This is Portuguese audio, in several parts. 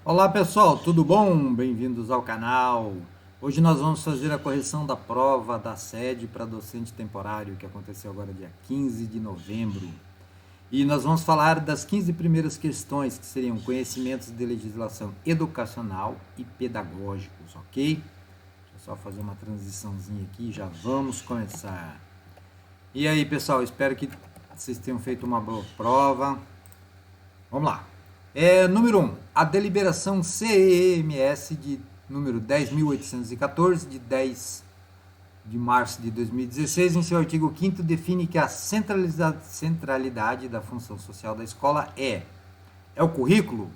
Olá pessoal, tudo bom? Bem-vindos ao canal. Hoje nós vamos fazer a correção da prova da sede para docente temporário que aconteceu agora dia 15 de novembro. E nós vamos falar das 15 primeiras questões que seriam conhecimentos de legislação educacional e pedagógicos, ok? Deixa eu só fazer uma transiçãozinha aqui e já vamos começar. E aí pessoal, espero que vocês tenham feito uma boa prova. Vamos lá. Número 1. A deliberação CEMS de número 10.814, de 10 de março de 2016, em seu artigo 5º, define que a centralidade da função social da escola é o currículo?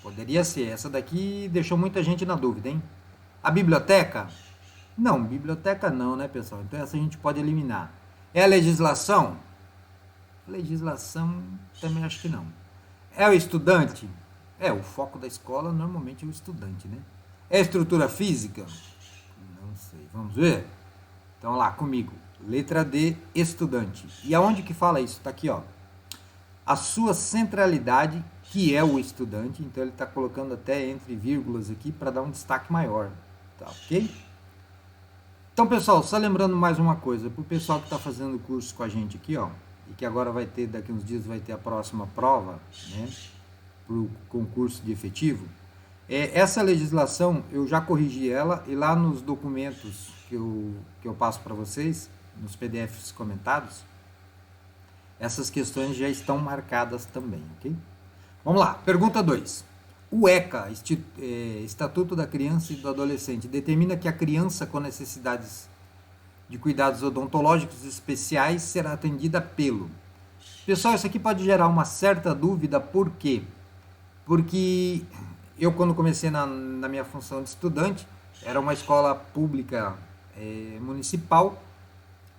Poderia ser. Essa daqui deixou muita gente na dúvida, hein? A biblioteca? Não, biblioteca não, né, pessoal? Então essa a gente pode eliminar. É a legislação? Legislação também acho que não. É o estudante? O foco da escola normalmente é o estudante, né? É a estrutura física? Não sei, vamos ver? Então lá, comigo. Letra D, estudante. E aonde que fala isso? Tá aqui, ó. A sua centralidade, que é o estudante, então ele está colocando até entre vírgulas aqui para dar um destaque maior. Tá ok? Então, pessoal, só lembrando mais uma coisa, para o pessoal que está fazendo o curso com a gente aqui, ó, e que agora vai ter, daqui uns dias vai ter a próxima prova, né, para o concurso de efetivo, essa legislação eu já corrigi ela e lá nos documentos que eu passo para vocês, nos PDFs comentados, essas questões já estão marcadas também, ok? Vamos lá, pergunta 2. O ECA, Estatuto da Criança e do Adolescente, determina que a criança com necessidades de cuidados odontológicos especiais será atendida pelo... Pessoal, isso aqui pode gerar uma certa dúvida, por quê? Porque eu, quando comecei na minha função de estudante, era uma escola pública municipal,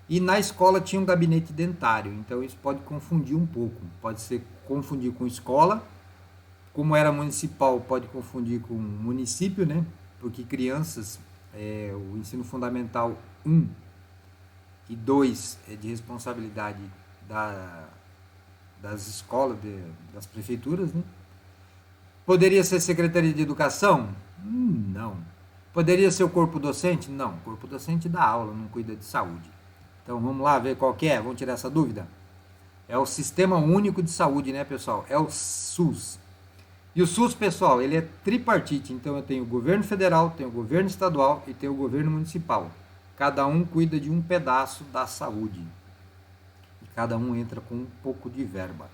e na escola tinha um gabinete dentário, então isso pode confundir um pouco, pode ser confundir com escola, como era municipal, pode confundir com município, né? Porque crianças, o ensino fundamental 1 e 2 é de responsabilidade das escolas, das prefeituras, né? Poderia ser Secretaria de Educação? Não. Poderia ser o corpo docente? Não. O corpo docente dá aula, não cuida de saúde. Então vamos lá ver qual que é, vamos tirar essa dúvida. É o Sistema Único de Saúde, né, pessoal? É o SUS. E o SUS, pessoal, ele é tripartite, então eu tenho o governo federal, tenho o governo estadual e tenho o governo municipal. Cada um cuida de um pedaço da saúde. E cada um entra com um pouco de verba.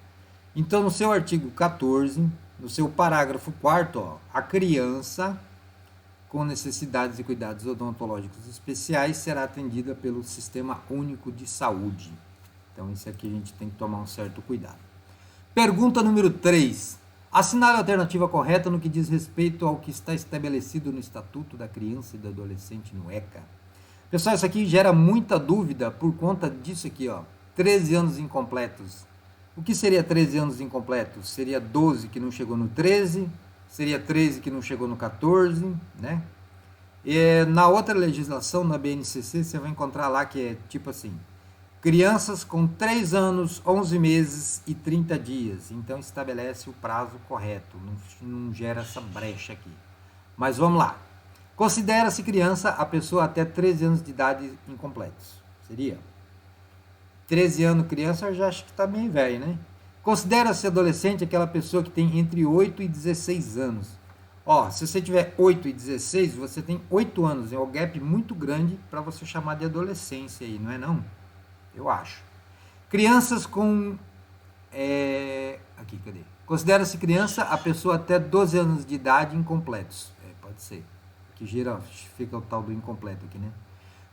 Então, no seu artigo 14, no seu parágrafo 4º, a criança com necessidades e cuidados odontológicos especiais será atendida pelo Sistema Único de Saúde. Então, isso aqui a gente tem que tomar um certo cuidado. Pergunta número 3. Assinale a alternativa correta no que diz respeito ao que está estabelecido no Estatuto da Criança e do Adolescente, no ECA. Pessoal, isso aqui gera muita dúvida por conta disso aqui, ó. 13 anos incompletos. O que seria 13 anos incompletos? Seria 12 que não chegou no 13, seria 13 que não chegou no 14, né? E na outra legislação, na BNCC, você vai encontrar lá que é tipo assim: crianças com 3 anos, 11 meses e 30 dias. Então, estabelece o prazo correto, não gera essa brecha aqui. Mas vamos lá. Considera-se criança a pessoa até 13 anos de idade incompletos. Seria? 13 anos criança, eu já acho que está bem velho, né? Considera-se adolescente aquela pessoa que tem entre 8 e 16 anos. Ó, se você tiver 8 e 16, você tem 8 anos. É um gap muito grande para você chamar de adolescência aí, não é não? Eu acho. Crianças com... Aqui, cadê? Considera-se criança a pessoa até 12 anos de idade incompletos. Pode ser. Que fica o tal do incompleto aqui, né?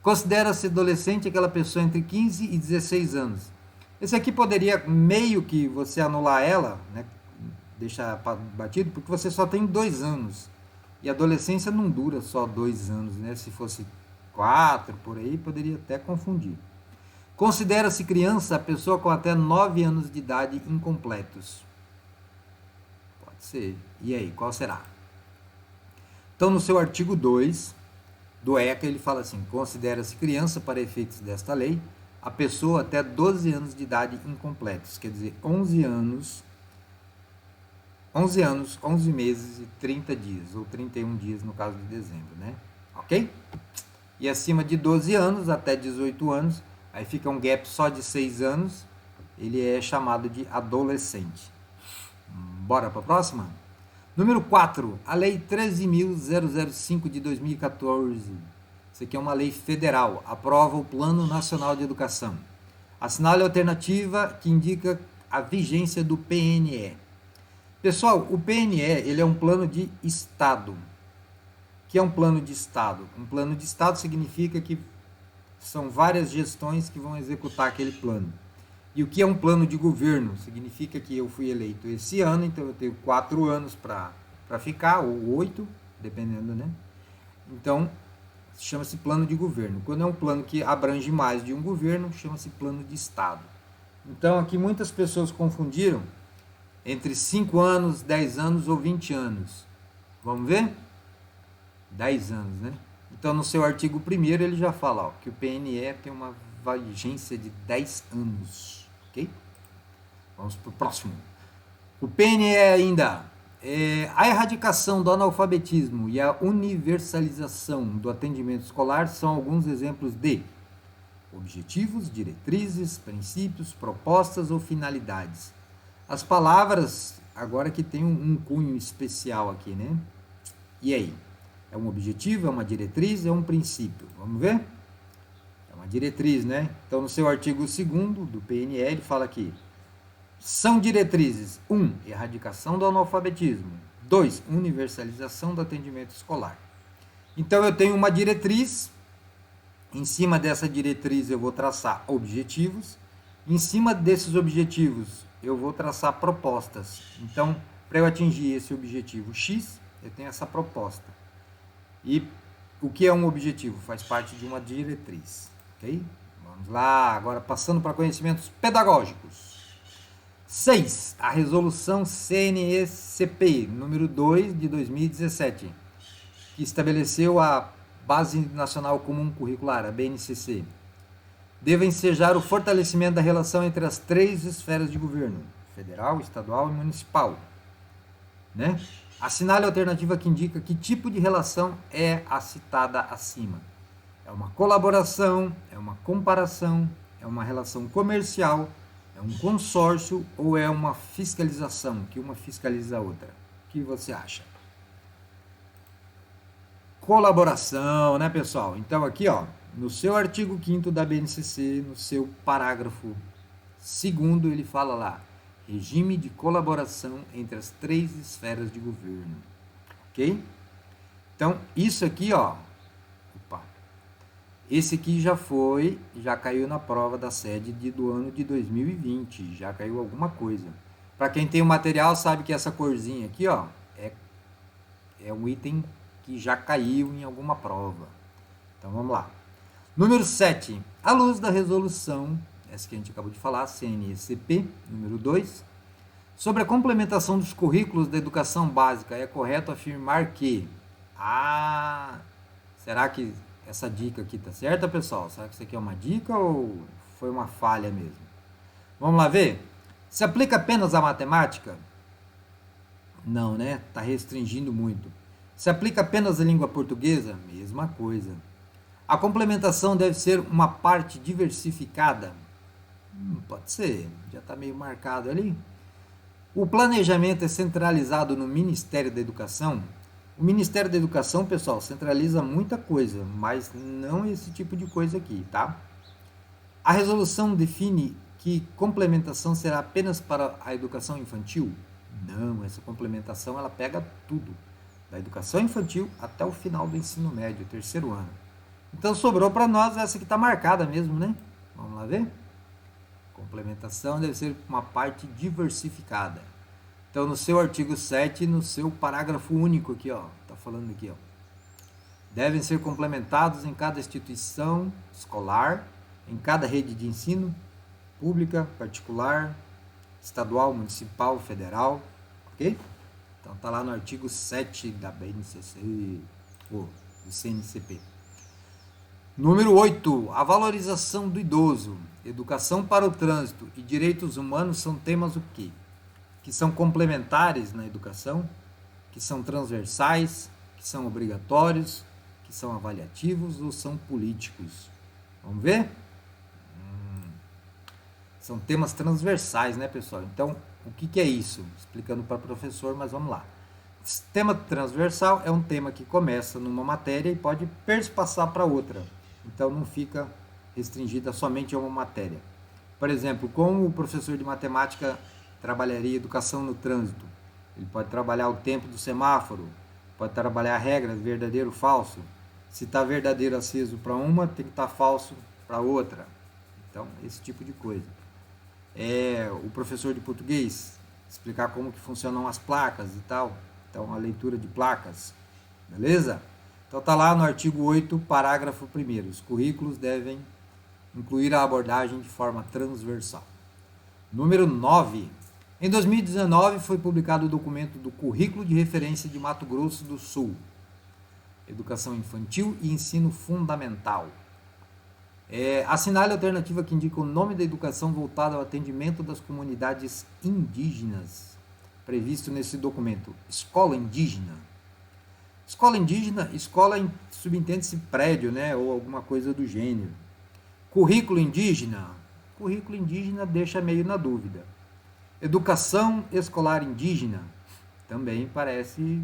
Considera-se adolescente aquela pessoa entre 15 e 16 anos. Esse aqui poderia meio que você anular ela, né? Deixar batido, porque você só tem 2 anos. E a adolescência não dura só 2 anos, né? Se fosse 4, por aí, poderia até confundir. Considera-se criança a pessoa com até 9 anos de idade incompletos. Pode ser. E aí, qual será? Então, no seu artigo 2 do ECA, ele fala assim: considera-se criança, para efeitos desta lei, a pessoa até 12 anos de idade incompletos. Quer dizer, 11 anos 11 anos, 11 meses e 30 dias, ou 31 dias no caso de dezembro, né? Ok? E acima de 12 anos, até 18 anos, aí fica um gap só de 6 anos, ele é chamado de adolescente. Bora para a próxima? Número 4, a Lei 13.005 de 2014. Isso aqui é uma lei federal, aprova o Plano Nacional de Educação. Assinale a alternativa que indica a vigência do PNE. Pessoal, o PNE ele é um plano de Estado. O que é um plano de Estado? Um plano de Estado significa que são várias gestões que vão executar aquele plano. E o que é um plano de governo? Significa que eu fui eleito esse ano, então eu tenho 4 anos para ficar, ou 8, dependendo, né? Então, chama-se plano de governo. Quando é um plano que abrange mais de um governo, chama-se plano de Estado. Então, aqui muitas pessoas confundiram entre 5 anos, 10 anos ou 20 anos. Vamos ver? 10 anos, né? Então, no seu artigo 1º, ele já fala ó, que o PNE tem uma vigência de 10 anos. Ok? Vamos para o próximo. O PNE ainda... a erradicação do analfabetismo e a universalização do atendimento escolar são alguns exemplos de objetivos, diretrizes, princípios, propostas ou finalidades. As palavras, agora que tem um cunho especial aqui, né? E aí? É um objetivo, é uma diretriz, é um princípio? Vamos ver? É uma diretriz, né? Então, no seu artigo 2º do PNL, ele fala aqui, são diretrizes: 1. Erradicação do analfabetismo. 2. Universalização do atendimento escolar. Então, eu tenho uma diretriz. Em cima dessa diretriz, eu vou traçar objetivos. Em cima desses objetivos, eu vou traçar propostas. Então, para eu atingir esse objetivo X, eu tenho essa proposta. E o que é um objetivo? Faz parte de uma diretriz. Ok? Vamos lá, agora passando para conhecimentos pedagógicos. 6. A resolução CNECP, número 2 de 2017, que estabeleceu a Base Nacional Comum Curricular, a BNCC, deve ensejar o fortalecimento da relação entre as 3 esferas de governo, federal, estadual e municipal. Né? Assinale a alternativa que indica que tipo de relação é a citada acima. É uma colaboração, é uma comparação, é uma relação comercial, é um consórcio ou é uma fiscalização, que uma fiscaliza a outra? O que você acha? Colaboração, né, pessoal? Então, aqui, ó, no seu artigo 5º da BNCC, no seu parágrafo 2º, ele fala lá, regime de colaboração entre as 3 esferas de governo. Ok? Então, isso aqui, ó, esse aqui já caiu na prova da sede do ano de 2020, já caiu alguma coisa. Para quem tem o material sabe que essa corzinha aqui, ó, é um item que já caiu em alguma prova. Então vamos lá. Número 7. À luz da resolução, essa que a gente acabou de falar, CNECP, número 2, sobre a complementação dos currículos da educação básica, é correto afirmar que... será que essa dica aqui tá certa, pessoal? Será que isso aqui é uma dica ou foi uma falha mesmo? Vamos lá ver? Se aplica apenas à matemática? Não, né? Tá restringindo muito. Se aplica apenas à língua portuguesa? Mesma coisa. A complementação deve ser uma parte diversificada? Pode ser, já está meio marcado ali. O planejamento é centralizado no Ministério da Educação? O Ministério da Educação, pessoal, centraliza muita coisa, mas não esse tipo de coisa aqui, tá? A resolução define que complementação será apenas para a educação infantil? Não, essa complementação ela pega tudo, da educação infantil até o final do ensino médio, 3º ano. Então sobrou para nós essa que está marcada mesmo, né? Vamos lá ver? Complementação deve ser uma parte diversificada. Então, no seu artigo 7, no seu parágrafo único aqui, ó, tá falando aqui, ó. Devem ser complementados em cada instituição escolar, em cada rede de ensino, pública, particular, estadual, municipal, federal, ok? Então, tá lá no artigo 7 da BNCC, do CNCP. Número 8. A valorização do idoso, educação para o trânsito e direitos humanos são temas o quê? que são complementares na educação, que são transversais, que são obrigatórios, que são avaliativos ou são políticos? Vamos ver? São temas transversais, né, pessoal? Então, o que é isso? Explicando para o professor, mas vamos lá. Tema transversal é um tema que começa numa matéria e pode perspassar para outra. Então, não fica restringida somente a uma matéria. Por exemplo, como o professor de matemática trabalharia educação no trânsito? Ele pode trabalhar o tempo do semáforo, pode trabalhar regras, verdadeiro ou falso. Se está verdadeiro aceso para uma, tem que estar falso para outra. Então, esse tipo de coisa. O professor de português, explicar como que funcionam as placas e tal. Então, a leitura de placas. Beleza? Então, está lá no artigo 8, parágrafo 1º. Os currículos devem incluir a abordagem de forma transversal. Número 9. Em 2019, foi publicado o documento do Currículo de Referência de Mato Grosso do Sul. Educação infantil e ensino fundamental. Assinale a alternativa que indica o nome da educação voltada ao atendimento das comunidades indígenas, previsto nesse documento. Escola indígena. Escola indígena, escola subentende-se prédio, né, ou alguma coisa do gênero. Currículo indígena. Currículo indígena deixa meio na dúvida. Educação escolar indígena. Também parece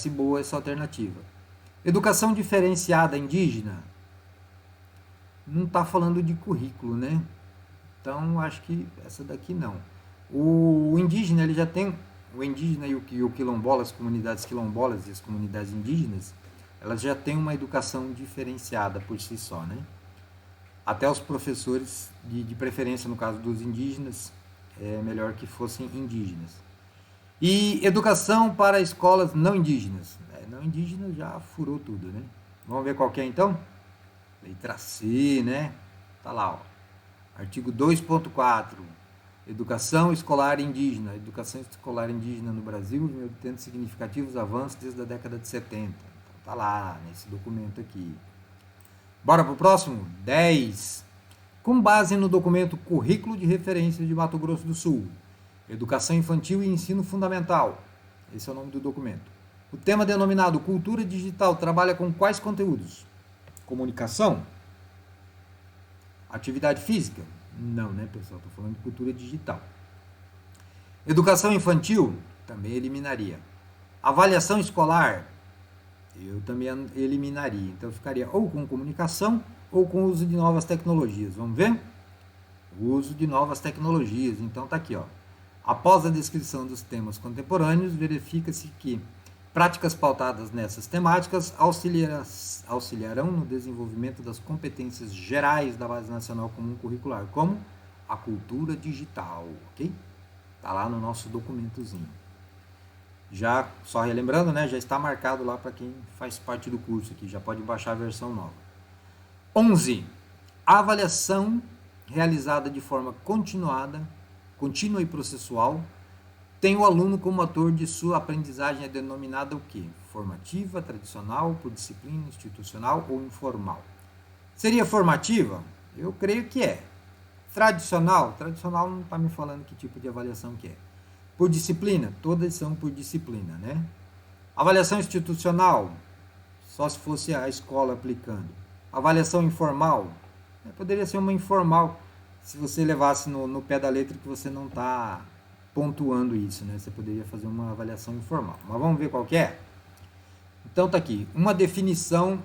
boa essa alternativa. Educação diferenciada indígena. Não está falando de currículo, né? Então, acho que essa daqui não. O indígena, ele já tem... O indígena e o quilombola, as comunidades quilombolas e as comunidades indígenas, elas já têm uma educação diferenciada por si só, né? Até os professores, de preferência no caso dos indígenas, é melhor que fossem indígenas. E educação para escolas não indígenas. Não indígenas já furou tudo, né? Vamos ver qual que é então? Letra C, né? Tá lá, ó. Artigo 2.4. Educação escolar indígena. Educação escolar indígena no Brasil vem obtendo significativos avanços desde a década de 70. Então, tá lá, nesse documento aqui. Bora pro próximo? 10. Com base no documento Currículo de Referência de Mato Grosso do Sul. Educação infantil e ensino fundamental. Esse é o nome do documento. O tema denominado Cultura Digital trabalha com quais conteúdos? Comunicação? Atividade física? Não, né, pessoal? Estou falando de cultura digital. Educação infantil? Também eliminaria. Avaliação escolar? Eu também eliminaria. Então, ficaria ou com comunicação ou com o uso de novas tecnologias. Vamos ver? O uso de novas tecnologias. Então, tá aqui, ó. Após a descrição dos temas contemporâneos, verifica-se que práticas pautadas nessas temáticas auxiliarão no desenvolvimento das competências gerais da Base Nacional Comum Curricular, como a cultura digital, ok? Tá lá no nosso documentozinho. Já, só relembrando, né, já está marcado lá para quem faz parte do curso aqui, já pode baixar a versão nova. 11. A avaliação realizada de forma contínua e processual tem o aluno como ator de sua aprendizagem, é denominada o quê? Formativa, tradicional, por disciplina, institucional ou informal? Seria formativa? Eu creio que é. Tradicional? Tradicional não está me falando que tipo de avaliação que é. Por disciplina? Todas são por disciplina, né? Avaliação institucional? Só se fosse a escola aplicando. Avaliação informal? Poderia ser uma informal, se você levasse no pé da letra que você não está pontuando isso, né? Você poderia fazer uma avaliação informal. Mas vamos ver qual que é? Então tá aqui, uma definição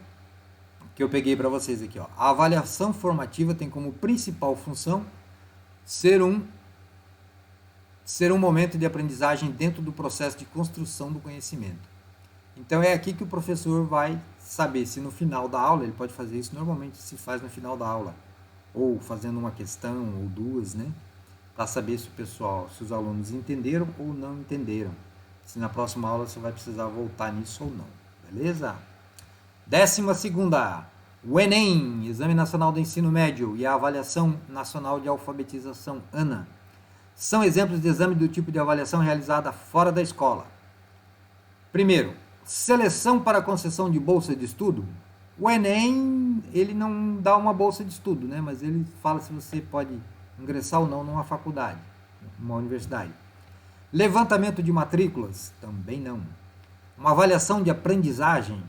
que eu peguei para vocês aqui, ó. A avaliação formativa tem como principal função ser um momento de aprendizagem dentro do processo de construção do conhecimento. Então é aqui que o professor vai saber se no final da aula, ele pode fazer isso, normalmente se faz no final da aula, ou fazendo uma questão ou duas, né? Para saber se os alunos entenderam ou não entenderam. Se na próxima aula você vai precisar voltar nisso ou não. Beleza? 12ª. O Enem, Exame Nacional do Ensino Médio, e a Avaliação Nacional de Alfabetização, ANA, são exemplos de exame do tipo de avaliação realizada fora da escola. Primeiro, seleção para concessão de bolsa de estudo. O Enem, ele não dá uma bolsa de estudo, né? Mas ele fala se você pode ingressar ou não numa faculdade, numa universidade. Levantamento de matrículas? Também não. Uma avaliação de aprendizagem?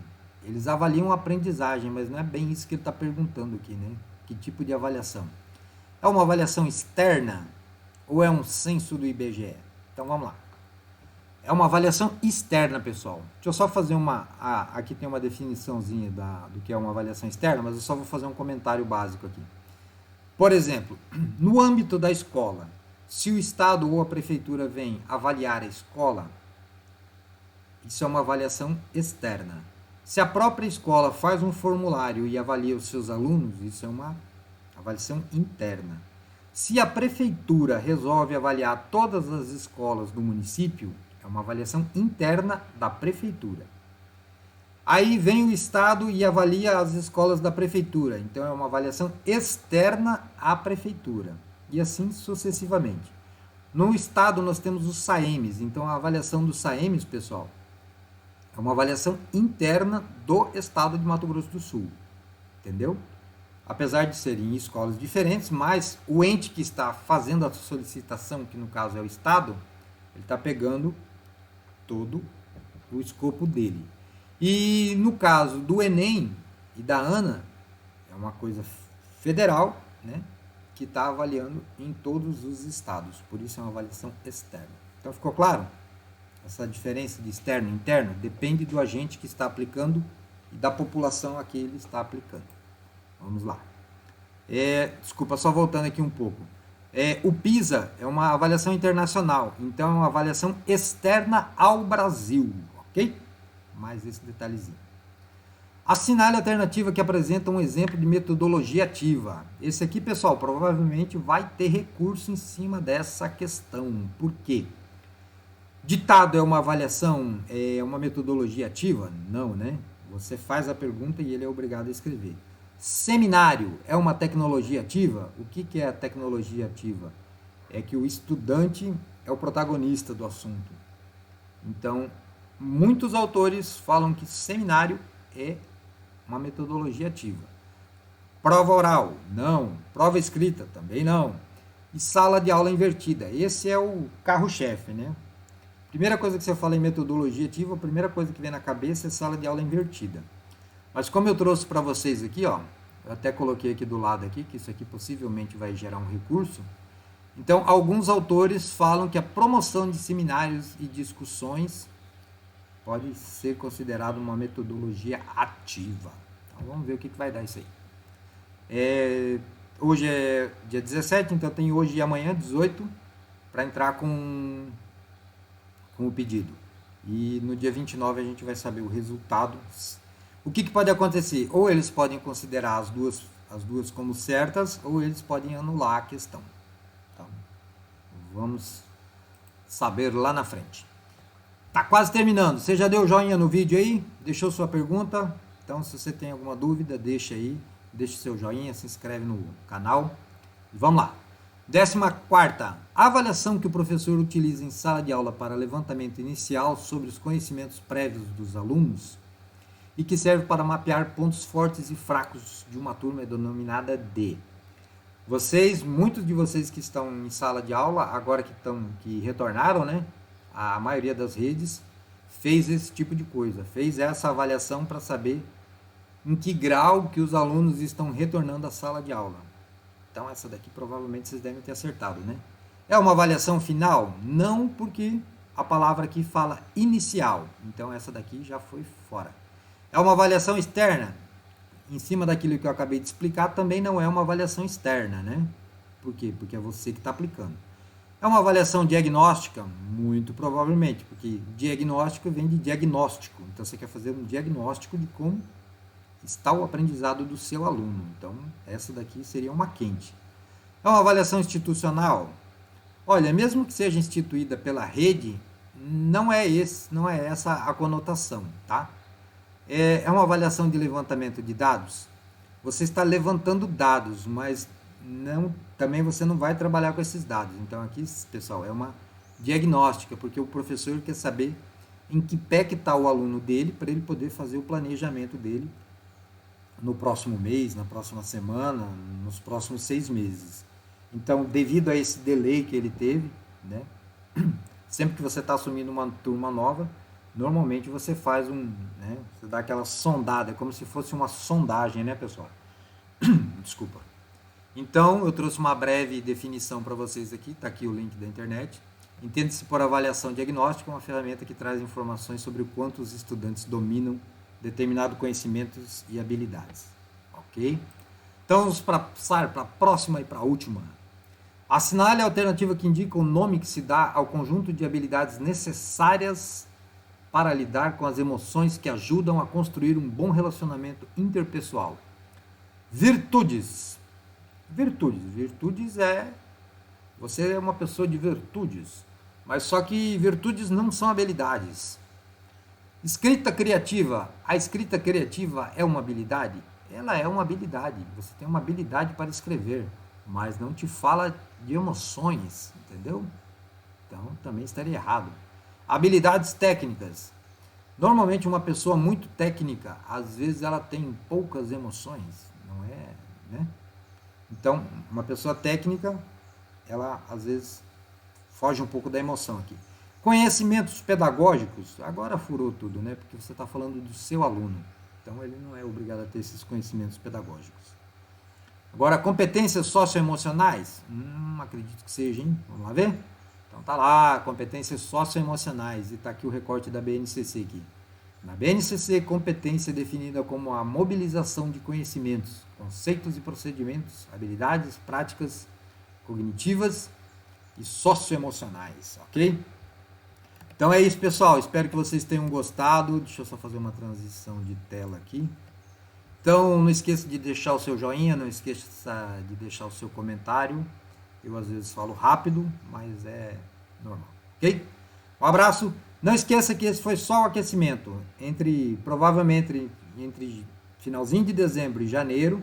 Eles avaliam a aprendizagem, mas não é bem isso que ele está perguntando aqui, né? Que tipo de avaliação? É uma avaliação externa ou é um censo do IBGE? Então vamos lá. É uma avaliação externa, pessoal. Deixa eu só fazer uma... aqui tem uma definiçãozinha do que é uma avaliação externa, mas eu só vou fazer um comentário básico aqui. Por exemplo, no âmbito da escola, se o Estado ou a Prefeitura vem avaliar a escola, isso é uma avaliação externa. Se a própria escola faz um formulário e avalia os seus alunos, isso é uma avaliação interna. Se a Prefeitura resolve avaliar todas as escolas do município, é uma avaliação interna da Prefeitura. Aí vem o Estado e avalia as escolas da Prefeitura. Então, é uma avaliação externa à Prefeitura. E assim sucessivamente. No Estado, nós temos os SAEMs. Então, a avaliação dos SAEMs, pessoal, é uma avaliação interna do Estado de Mato Grosso do Sul. Entendeu? Apesar de serem escolas diferentes, mas o ente que está fazendo a solicitação, que no caso é o Estado, ele está pegando todo o escopo dele. E no caso do Enem e da ANA, é uma coisa federal, né, que está avaliando em todos os estados. Por isso é uma avaliação externa. Então ficou claro? Essa diferença de externo e interno depende do agente que está aplicando e da população a que ele está aplicando. Vamos lá. Desculpa, só voltando aqui um pouco. O PISA é uma avaliação internacional, então é uma avaliação externa ao Brasil, ok? Mais esse detalhezinho. Assinale a alternativa que apresenta um exemplo de metodologia ativa. Esse aqui, pessoal, provavelmente vai ter recurso em cima dessa questão. Por quê? Ditado é uma avaliação, é uma metodologia ativa? Não, né? Você faz a pergunta e ele é obrigado a escrever. Seminário é uma tecnologia ativa? O que é a tecnologia ativa? É que o estudante é o protagonista do assunto. Então, muitos autores falam que seminário é uma metodologia ativa. Prova oral? Não. Prova escrita? Também não. E sala de aula invertida? Esse é o carro-chefe, né? Primeira coisa que você fala em metodologia ativa, a primeira coisa que vem na cabeça é sala de aula invertida. Mas como eu trouxe para vocês aqui, ó, eu até coloquei aqui do lado aqui, que isso aqui possivelmente vai gerar um recurso. Então, alguns autores falam que a promoção de seminários e discussões pode ser considerado uma metodologia ativa. Então, vamos ver o que vai dar isso aí. Hoje é dia 17, então tem hoje e amanhã, 18, para entrar com o pedido. E no dia 29 a gente vai saber o resultado. O que pode acontecer? Ou eles podem considerar as duas como certas, ou eles podem anular a questão. Então, vamos saber lá na frente. Tá quase terminando. Você já deu joinha no vídeo aí? Deixou sua pergunta? Então, se você tem alguma dúvida, deixa aí. Deixa seu joinha, se inscreve no canal. Vamos lá. 14ª. A avaliação que o professor utiliza em sala de aula para levantamento inicial sobre os conhecimentos prévios dos alunos e que serve para mapear pontos fortes e fracos de uma turma é denominada de. Muitos de vocês que estão em sala de aula, agora que retornaram, né? A maioria das redes fez esse tipo de coisa, fez essa avaliação para saber em que grau que os alunos estão retornando à sala de aula. Então essa daqui provavelmente vocês devem ter acertado, né? É uma avaliação final? Não, porque a palavra aqui fala inicial. Então essa daqui já foi fora. É uma avaliação externa? Em cima daquilo que eu acabei de explicar, também não é uma avaliação externa, né? Por quê? Porque é você que está aplicando. É uma avaliação diagnóstica? Muito provavelmente, porque diagnóstico vem de diagnóstico. Então você quer fazer um diagnóstico de como está o aprendizado do seu aluno. Então, essa daqui seria uma quente. É uma avaliação institucional? Olha, mesmo que seja instituída pela rede, não é essa a conotação, tá? É uma avaliação de levantamento de dados? Você está levantando dados, mas também você não vai trabalhar com esses dados. Então, aqui, pessoal, é uma diagnóstica, porque o professor quer saber em que pé que está o aluno dele, para ele poder fazer o planejamento dele no próximo mês, na próxima semana, nos próximos 6 meses. Então, devido a esse delay que ele teve, né, Sempre que você está assumindo uma turma nova, normalmente você faz você dá aquela sondada, como se fosse uma sondagem, né, pessoal? Desculpa. Então, eu trouxe uma breve definição para vocês aqui, está aqui o link da internet. Entende-se por avaliação diagnóstica uma ferramenta que traz informações sobre o quanto os estudantes dominam determinados conhecimentos e habilidades. Ok? Então, vamos passar para a próxima e para a última. Assinale a alternativa que indica o nome que se dá ao conjunto de habilidades necessárias para lidar com as emoções que ajudam a construir um bom relacionamento interpessoal. Virtudes. Virtudes você é uma pessoa de virtudes, mas só que virtudes não são habilidades. Escrita criativa. A escrita criativa é uma habilidade? Ela é uma habilidade. Você tem uma habilidade para escrever, mas não te fala de emoções, entendeu? Então também estaria errado. Habilidades técnicas. Normalmente uma pessoa muito técnica, às vezes ela tem poucas emoções, não é, né? Então, uma pessoa técnica, ela às vezes foge um pouco da emoção aqui. Conhecimentos pedagógicos, agora furou tudo, né? Porque você está falando do seu aluno. Então, ele não é obrigado a ter esses conhecimentos pedagógicos. Agora, competências socioemocionais, acredito que seja, hein? Vamos lá ver? Então, tá lá, competências socioemocionais, e está aqui o recorte da BNCC aqui. Na BNCC, competência é definida como a mobilização de conhecimentos, conceitos e procedimentos, habilidades, práticas cognitivas e socioemocionais, ok? Então é isso, pessoal. Espero que vocês tenham gostado. Deixa eu só fazer uma transição de tela aqui. Então, não esqueça de deixar o seu joinha, não esqueça de deixar o seu comentário. Eu às vezes falo rápido, mas é normal, ok? Um abraço. Não esqueça que esse foi só o aquecimento. Provavelmente entre finalzinho de dezembro e janeiro,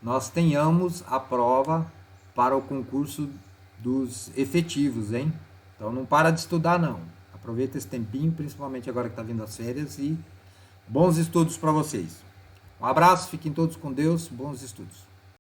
nós tenhamos a prova para o concurso dos efetivos, hein? Então não para de estudar, não. Aproveita esse tempinho, principalmente agora que está vindo as férias, e bons estudos para vocês. Um abraço, fiquem todos com Deus, bons estudos.